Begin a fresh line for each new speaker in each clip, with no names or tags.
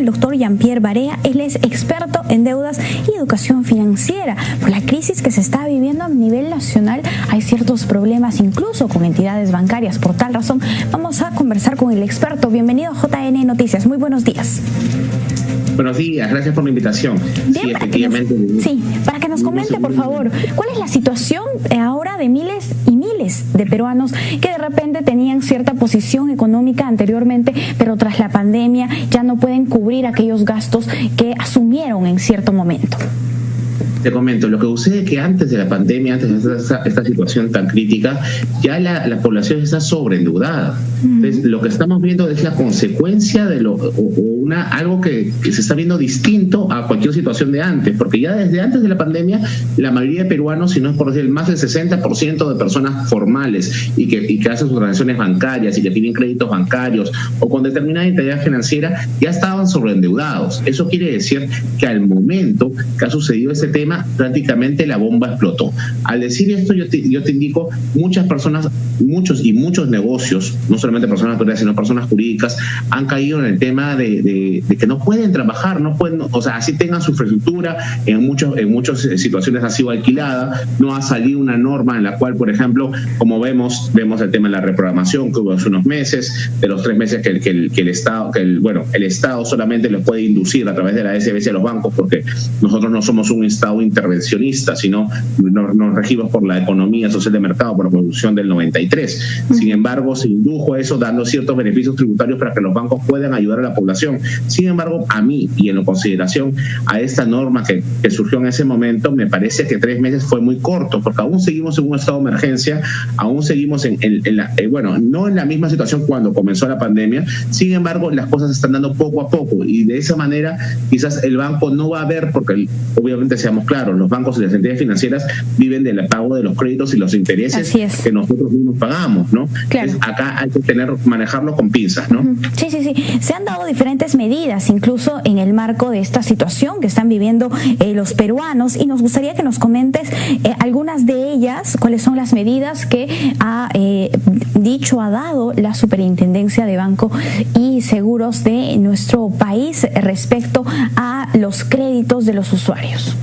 el doctor Jean-Pierre Barea. Él es experto en deudas y educación financiera. Por la crisis que se está viviendo a nivel nacional, hay ciertos problemas incluso con entidades bancarias. Por tal razón, vamos a conversar con el experto. Bienvenido a JN Noticias. Muy buenos días.
Buenos días, gracias por la invitación.
Bien, sí, efectivamente. Para que nos comente, por favor, ¿cuál es la situación ahora de miles y miles de peruanos que de repente tenían cierta posición económica anteriormente, pero tras la pandemia ya no pueden cubrir aquellos gastos que asumieron en cierto momento?
Te comento, lo que sucede es que antes de la pandemia, antes de esta situación tan crítica, ya la población está sobreendeudada. Entonces, lo que estamos viendo es la consecuencia de algo que se está viendo distinto a cualquier situación de antes, porque ya desde antes de la pandemia, la mayoría de peruanos, si no es por decir más del 60% de personas formales y que hacen sus transacciones bancarias y que tienen créditos bancarios o con determinada entidad financiera, ya estaban sobreendeudados. Eso quiere decir que al momento que ha sucedido ese tema, prácticamente la bomba explotó. Al decir esto, yo te indico, muchas personas, muchos negocios, no solamente personas naturales, sino personas jurídicas, han caído en el tema de que no pueden trabajar, no pueden, o sea, así tengan su infraestructura, en muchas situaciones ha sido alquilada, no ha salido una norma en la cual, por ejemplo, como vemos el tema de la reprogramación que hubo hace unos meses, de los 3 meses que el Estado solamente los puede inducir a través de la SBS a los bancos, porque nosotros no somos un Estado intervencionista, sino nos regimos por la economía social de mercado, por la producción del 93. Sin embargo, se indujo a eso dando ciertos beneficios tributarios para que los bancos puedan ayudar a la población. Sin embargo, a mí, y en consideración a esta norma que surgió en ese momento, me parece que 3 meses fue muy corto, porque aún seguimos en un estado de emergencia, aún seguimos no en la misma situación cuando comenzó la pandemia. Sin embargo, las cosas se están dando poco a poco, y de esa manera quizás el banco no va a ver, porque obviamente seamos claro, los bancos y las entidades financieras viven del pago de los créditos y los intereses que nosotros mismos pagamos, ¿no?
Claro.
Entonces, acá hay que manejarlo con pinzas, ¿no?
Sí. Se han dado diferentes medidas, incluso en el marco de esta situación que están viviendo los peruanos, y nos gustaría que nos comentes algunas de ellas, cuáles son las medidas que ha dado la Superintendencia de Banco y Seguros de nuestro país respecto a los créditos de los usuarios.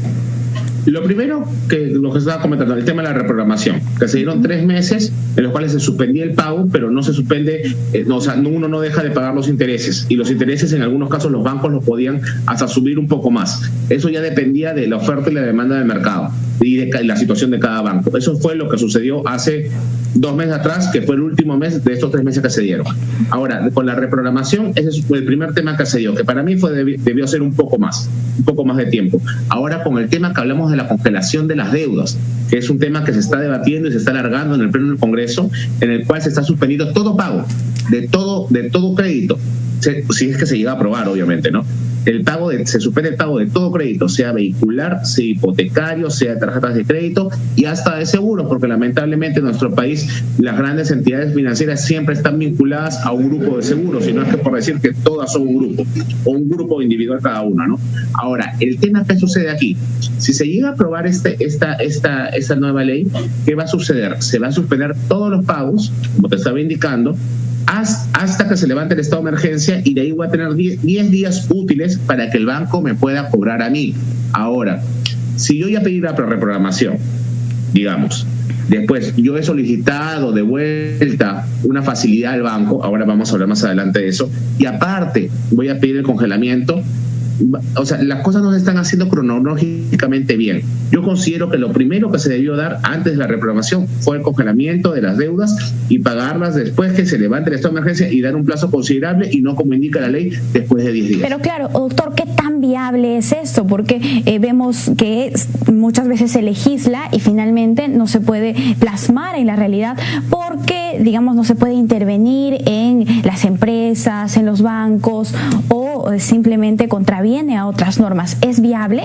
Lo primero, lo que estaba comentando, el tema de la reprogramación, que se dieron 3 meses en los cuales se suspendía el pago, pero no se suspende, uno no deja de pagar los intereses, y los intereses en algunos casos los bancos los podían hasta subir un poco más. Eso ya dependía de la oferta y la demanda del mercado y de la situación de cada banco. Eso fue lo que sucedió hace 2 meses atrás, que fue el último mes de estos 3 meses que se dieron. Ahora, con la reprogramación, ese fue el primer tema que se dio, que para mí debió ser un poco más de tiempo. Ahora, con el tema que hablamos de la congelación de las deudas, que es un tema que se está debatiendo y se está alargando en el Pleno del Congreso, en el cual se está suspendiendo todo pago, de todo crédito, si es que se llega a aprobar, obviamente, ¿no? Se suspende el pago de todo crédito, sea vehicular, sea hipotecario, sea de tarjetas de crédito y hasta de seguros, porque lamentablemente en nuestro país las grandes entidades financieras siempre están vinculadas a un grupo de seguros, y no es que por decir que todas son un grupo, o un grupo individual cada una, ¿no? Ahora, el tema que sucede aquí, si se llega a aprobar esta nueva ley, ¿qué va a suceder? Se va a suspender todos los pagos, como te estaba indicando, hasta que se levante el estado de emergencia, y de ahí voy a tener 10 días útiles para que el banco me pueda cobrar a mí. Ahora, si yo ya pedí la reprogramación, digamos, después yo he solicitado de vuelta una facilidad al banco, ahora vamos a hablar más adelante de eso, y aparte voy a pedir el congelamiento, o sea, las cosas no se están haciendo cronológicamente bien. Yo considero que lo primero que se debió dar antes de la reprogramación fue el congelamiento de las deudas y pagarlas después que se levante el estado de emergencia, y dar un plazo considerable, y no como indica la ley, después de 10 días.
Pero claro, doctor, ¿qué tan viable es esto? Porque vemos que muchas veces se legisla y finalmente no se puede plasmar en la realidad, porque, digamos, no se puede intervenir en las empresas, en los bancos, o simplemente contraviene a otras normas. ¿Es viable?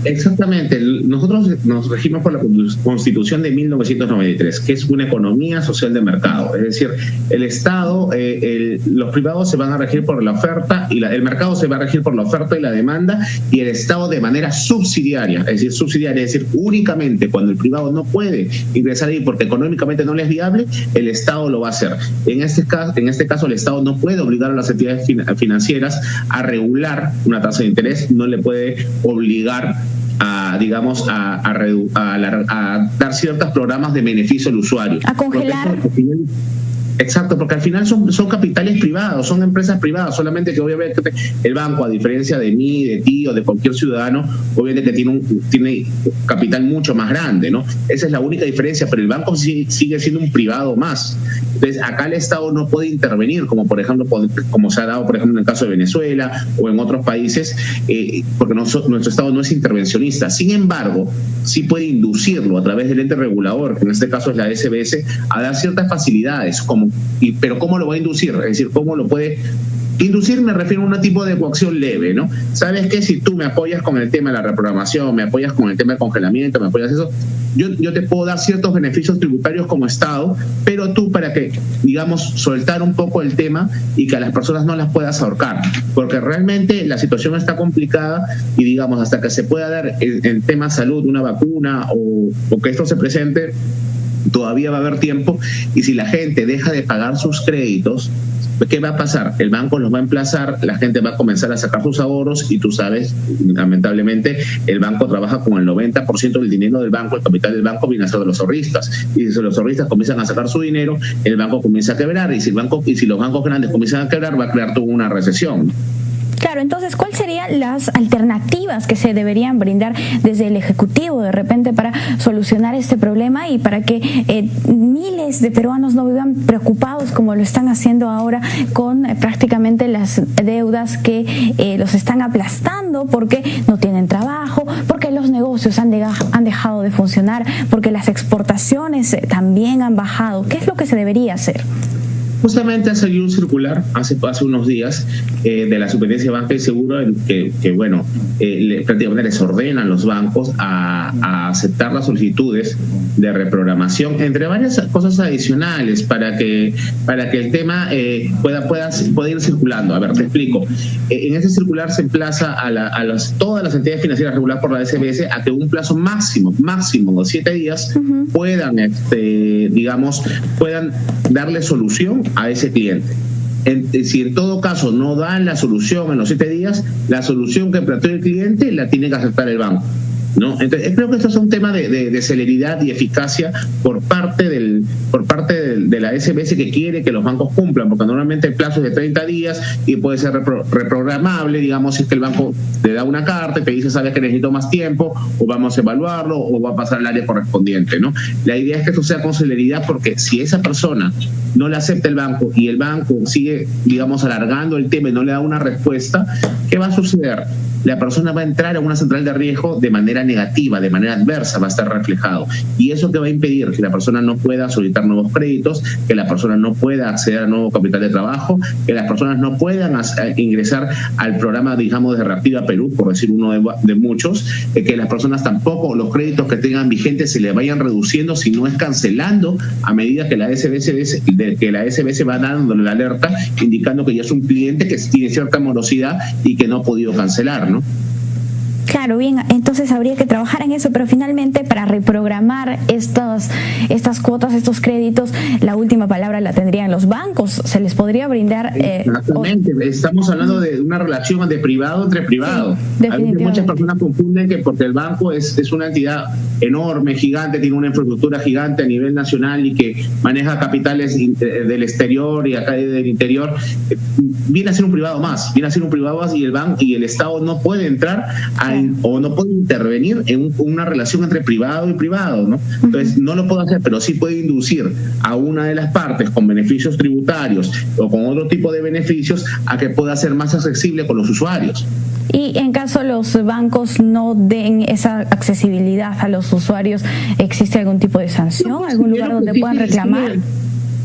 Exactamente. Nosotros nos regimos por la Constitución de 1993, que es una economía social de mercado. Es decir, el Estado, los privados se van a regir por la oferta y el mercado se va a regir por la oferta y la demanda, y el Estado de manera subsidiaria, es decir, únicamente cuando el privado no puede ingresar ahí porque económicamente no le es viable, el Estado lo va a hacer. En este caso, el Estado no puede obligar a las entidades financieras a regular una tasa de interés, no le puede obligar a dar ciertos programas de beneficio al usuario.
A congelar.
Exacto, porque al final son capitales privados, son empresas privadas, solamente que obviamente el banco, a diferencia de mí, de ti o de cualquier ciudadano, obviamente que tiene capital mucho más grande, ¿no? Esa es la única diferencia, pero el banco sigue siendo un privado más. Entonces, acá el Estado no puede intervenir, como por ejemplo, como se ha dado, por ejemplo, en el caso de Venezuela o en otros países, porque nuestro Estado no es intervencionista. Sin embargo, sí puede inducirlo a través del ente regulador, que en este caso es la SBS, a dar ciertas facilidades, pero ¿cómo lo va a inducir? Es decir, ¿cómo lo puede inducir? Me refiero a un tipo de coacción leve, ¿no? ¿Sabes qué? Si tú me apoyas con el tema de la reprogramación, me apoyas con el tema del congelamiento, me apoyas eso, yo te puedo dar ciertos beneficios tributarios como Estado, pero tú, para que, digamos, soltar un poco el tema y que a las personas no las puedas ahorcar, porque realmente la situación está complicada y, digamos, hasta que se pueda dar en tema salud una vacuna o que esto se presente, todavía va a haber tiempo, y si la gente deja de pagar sus créditos, ¿qué va a pasar? El banco los va a emplazar, la gente va a comenzar a sacar sus ahorros, y tú sabes, lamentablemente, el banco trabaja con el 90% del dinero del banco, el capital del banco viene a ser de los ahorristas, y si los ahorristas comienzan a sacar su dinero, el banco comienza a quebrar, y si los bancos grandes comienzan a quebrar, va a crear toda una recesión.
Claro, entonces, ¿cuáles serían las alternativas que se deberían brindar desde el Ejecutivo de repente para solucionar este problema y para que miles de peruanos no vivan preocupados como lo están haciendo ahora con prácticamente las deudas que los están aplastando porque no tienen trabajo, porque los negocios han dejado de funcionar, porque las exportaciones también han bajado? ¿Qué es lo que se debería hacer?
Justamente ha salido un circular hace unos días de la Superintendencia de Banca y Seguro que prácticamente les ordenan los bancos a aceptar las solicitudes de reprogramación, entre varias cosas adicionales para que el tema pueda ir circulando. A ver, te explico. En ese circular se emplaza a todas las entidades financieras reguladas por la SBS a que un plazo máximo de 7 días puedan darle solución a ese cliente. Si en todo caso no dan la solución en los 7 días, la solución que planteó el cliente la tiene que aceptar el banco, ¿no? Entonces, creo que esto es un tema de celeridad y eficacia por parte de la SBS, que quiere que los bancos cumplan, porque normalmente el plazo es de 30 días y puede ser reprogramable, digamos, si es que el banco te da una carta y te dice, sabes que necesito más tiempo, o vamos a evaluarlo, o va a pasar al área correspondiente, ¿no? La idea es que esto sea con celeridad, porque si esa persona no le acepta el banco y el banco sigue, digamos, alargando el tema y no le da una respuesta, ¿qué va a suceder? La persona va a entrar a una central de riesgo de manera negativa, de manera adversa, va a estar reflejado. Y eso que va a impedir que la persona no pueda solicitar nuevos créditos, que la persona no pueda acceder a nuevo capital de trabajo, que las personas no puedan ingresar al programa, digamos, de Reactiva Perú, por decir uno de muchos, que las personas tampoco, los créditos que tengan vigentes se le vayan reduciendo, si no es cancelando a medida que la SBS va dándole la alerta, indicando que ya es un cliente que tiene cierta morosidad y que no ha podido cancelar, ¿no?
Claro, bien, entonces habría que trabajar en eso, pero finalmente para reprogramar estas cuotas, estos créditos, la última palabra la tendrían los bancos. Se les podría brindar...
Exactamente, estamos hablando de una relación de privado entre privado. Sí, muchas personas confunden que porque el banco es una entidad enorme, gigante, tiene una infraestructura gigante a nivel nacional y que maneja capitales del exterior y acá del interior, viene a ser un privado más, y el banco y el Estado no puede entrar o no puede intervenir en una relación entre privado y privado, ¿no? Entonces no lo puede hacer, pero sí puede inducir a una de las partes con beneficios tributarios o con otro tipo de beneficios a que pueda ser más accesible con los usuarios.
Y en caso los bancos no den esa accesibilidad a los usuarios, ¿existe algún tipo de sanción? ¿Algún lugar donde puedan reclamar?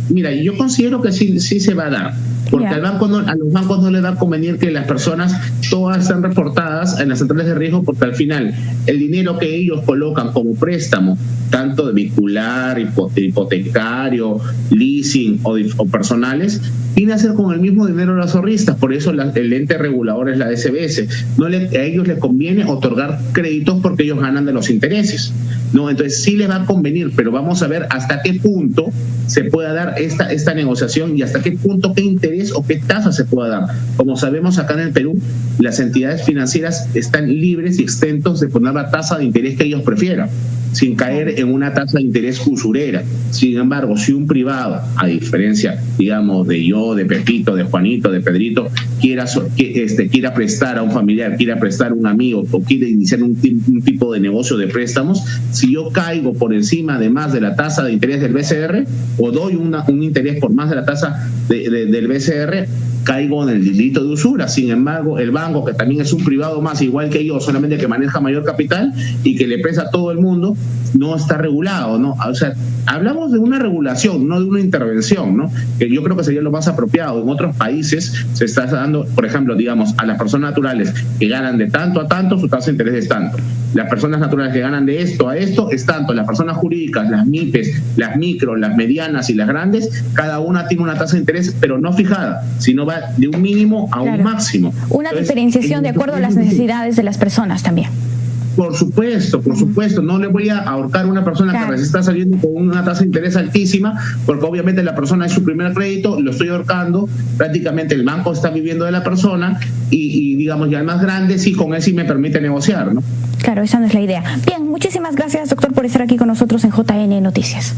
Mira, yo considero que sí se va a dar. porque
Yeah.
a los bancos no les va a convenir que las personas todas estén reportadas en las centrales de riesgo, porque al final el dinero que ellos colocan como préstamo, tanto de vehicular, hipotecario, leasing o personales, viene a ser con el mismo dinero de los ahorristas. Por eso el ente regulador es la DSBS. A ellos les conviene otorgar créditos porque ellos ganan de los intereses, ¿no? Entonces sí les va a convenir, pero vamos a ver hasta qué punto se pueda dar esta negociación y hasta qué punto, qué interés o qué tasa se pueda dar. Como sabemos, acá en el Perú, las entidades financieras están libres y exentos de poner la tasa de interés que ellos prefieran, sin caer en una tasa de interés usurera. Sin embargo, si un privado, a diferencia, digamos, de yo, de Pepito, de Juanito, de Pedrito, quiera prestar a un familiar, quiera prestar a un amigo o quiere iniciar un tipo de negocio de préstamos, si yo caigo por encima de más de la tasa de interés del BCR o doy un interés por más de la tasa del BCR, caigo en el delito de usura. Sin embargo, el banco, que también es un privado más, igual que yo, solamente que maneja mayor capital y que le presta a todo el mundo, no está regulado, ¿no? O sea, hablamos de una regulación, no de una intervención, ¿no? Que yo creo que sería lo más apropiado. En otros países se está dando, por ejemplo, digamos, a las personas naturales que ganan de tanto a tanto, su tasa de interés es tanto. Las personas naturales que ganan de esto a esto es tanto. Las personas jurídicas, las MIPES, las micro, las medianas y las grandes, cada una tiene una tasa de interés, pero no fijada, sino va de un mínimo a un máximo.
Una diferenciación de acuerdo a las necesidades de las personas también.
Por supuesto, no le voy a ahorcar a una persona que recién está saliendo con una tasa de interés altísima, porque obviamente la persona es su primer crédito, lo estoy ahorcando, prácticamente el banco está viviendo de la persona y digamos, ya el más grande, sí, con él sí me permite negociar, ¿no?
Claro, esa no es la idea. Bien, muchísimas gracias, doctor, por estar aquí con nosotros en JN Noticias.